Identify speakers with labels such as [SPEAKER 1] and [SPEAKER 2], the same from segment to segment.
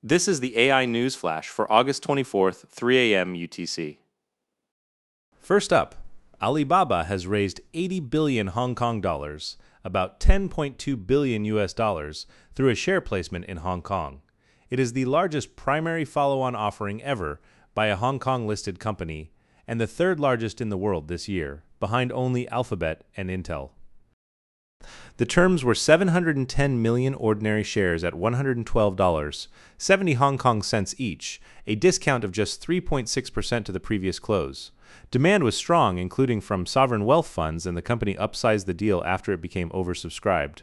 [SPEAKER 1] This is the AI News Flash for August 24th, 3 a.m. UTC. First up, Alibaba has raised 80 billion Hong Kong dollars, about 10.2 billion US dollars, through a share placement in Hong Kong. It is the largest primary follow-on offering ever by a Hong Kong-listed company and the third largest in the world this year, behind only Alphabet and Intel. The terms were 710 million ordinary shares at $112, 70 Hong Kong cents each, a discount of just 3.6% to the previous close. Demand was strong, including from sovereign wealth funds, and the company upsized the deal after it became oversubscribed.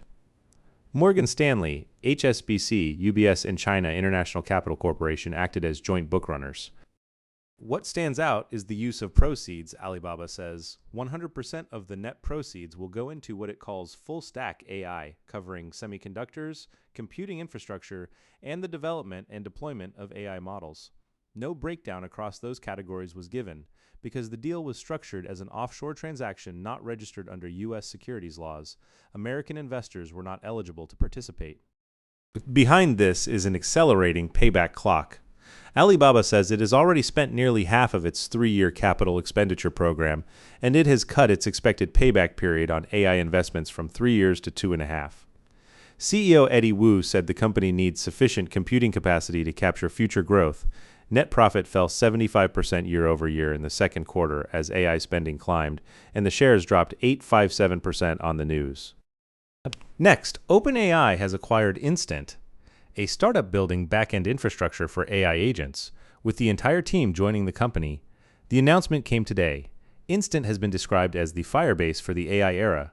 [SPEAKER 1] Morgan Stanley, HSBC, UBS, and China International Capital Corporation acted as joint bookrunners. What stands out is the use of proceeds, Alibaba says. 100% of the net proceeds will go into what it calls full-stack AI, covering semiconductors, computing infrastructure, and the development and deployment of AI models. No breakdown across those categories was given, because the deal was structured as an offshore transaction not registered under U.S. securities laws. American investors were not eligible to participate. Behind this is an accelerating payback clock. Alibaba says it has already spent nearly half of its 3-year capital expenditure program, and it has cut its expected payback period on AI investments from 3 years to 2.5. CEO Eddie Wu said the company needs sufficient computing capacity to capture future growth. Net profit fell 75% year over year in the second quarter as AI spending climbed, and the shares dropped 857% on the news. Next, OpenAI has acquired Instant, a startup building back-end infrastructure for AI agents, with the entire team joining the company. The announcement came today. Instant has been described as the Firebase for the AI era.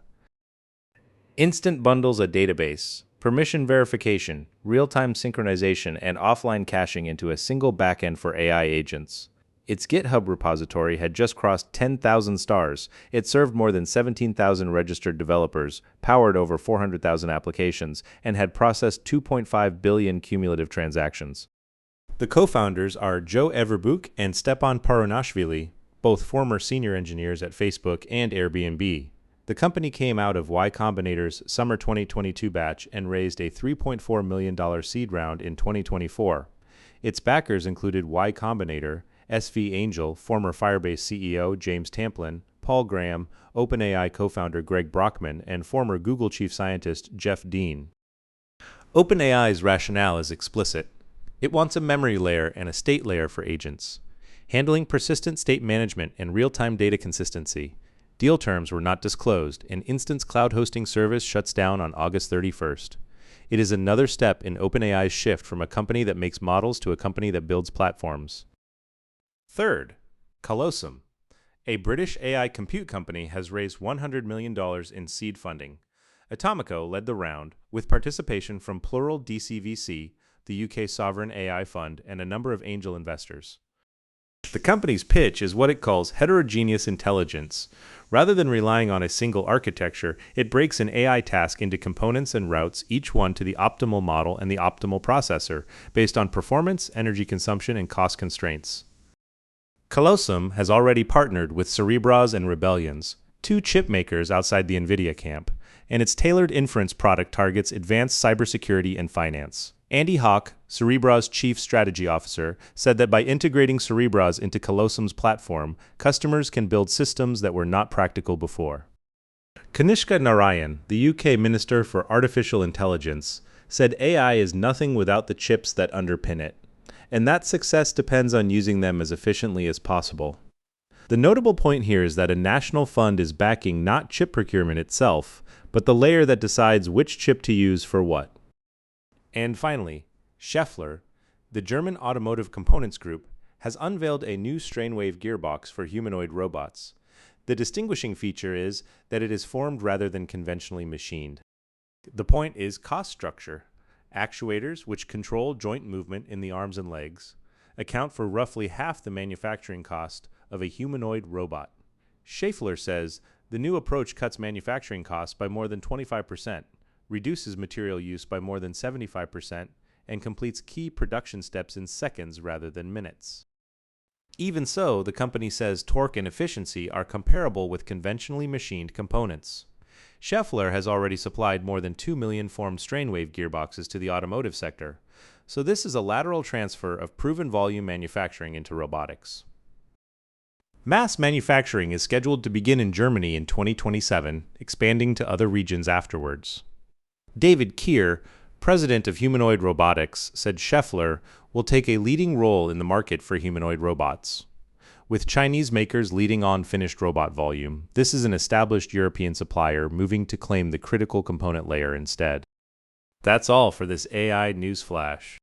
[SPEAKER 1] Instant bundles a database, permission verification, real-time synchronization, and offline caching into a single backend for AI agents. Its GitHub repository had just crossed 10,000 stars. It served more than 17,000 registered developers, powered over 400,000 applications, and had processed 2.5 billion cumulative transactions. The co-founders are Joe Everbuch and Stepan Paronashvili, both former senior engineers at Facebook and Airbnb. The company came out of Y Combinator's summer 2022 batch and raised a $3.4 million seed round in 2024. Its backers included Y Combinator, SV Angel, former Firebase CEO James Tamplin, Paul Graham, OpenAI co-founder Greg Brockman, and former Google chief scientist Jeff Dean. OpenAI's rationale is explicit. It wants a memory layer and a state layer for agents, handling persistent state management and real-time data consistency. Deal terms were not disclosed, and Instant's cloud hosting service shuts down on August 31st. It is another step in OpenAI's shift from a company that makes models to a company that builds platforms. Third, Callosum, a British AI compute company, has raised $100 million in seed funding. Atomico led the round, with participation from Plural DCVC, the UK sovereign AI fund, and a number of angel investors. The company's pitch is what it calls heterogeneous intelligence. Rather than relying on a single architecture, it breaks an AI task into components and routes, each one to the optimal model and the optimal processor, based on performance, energy consumption, and cost constraints. Callosum has already partnered with Cerebras and Rebellions, two chip makers outside the NVIDIA camp, and its tailored inference product targets advanced cybersecurity and finance. Andy Hawk, Cerebras' chief strategy officer, said that by integrating Cerebras into Callosum's platform, customers can build systems that were not practical before. Kanishka Narayan, the UK Minister for Artificial Intelligence, said AI is nothing without the chips that underpin it, and that success depends on using them as efficiently as possible. The notable point here is that a national fund is backing not chip procurement itself, but the layer that decides which chip to use for what. And finally, Schaeffler, the German automotive components group, has unveiled a new strainwave gearbox for humanoid robots. The distinguishing feature is that it is formed rather than conventionally machined. The point is cost structure. Actuators, which control joint movement in the arms and legs, account for roughly half the manufacturing cost of a humanoid robot. Schaeffler says the new approach cuts manufacturing costs by more than 25%, reduces material use by more than 75%, and completes key production steps in seconds rather than minutes. Even so, the company says torque and efficiency are comparable with conventionally machined components. Schaeffler has already supplied more than 2 million formed strainwave gearboxes to the automotive sector. So this is a lateral transfer of proven volume manufacturing into robotics. Mass manufacturing is scheduled to begin in Germany in 2027, expanding to other regions afterwards. David Keir, president of Humanoid Robotics, said Schaeffler will take a leading role in the market for humanoid robots. With Chinese makers leading on finished robot volume, this is an established European supplier moving to claim the critical component layer instead. That's all for this AI news flash.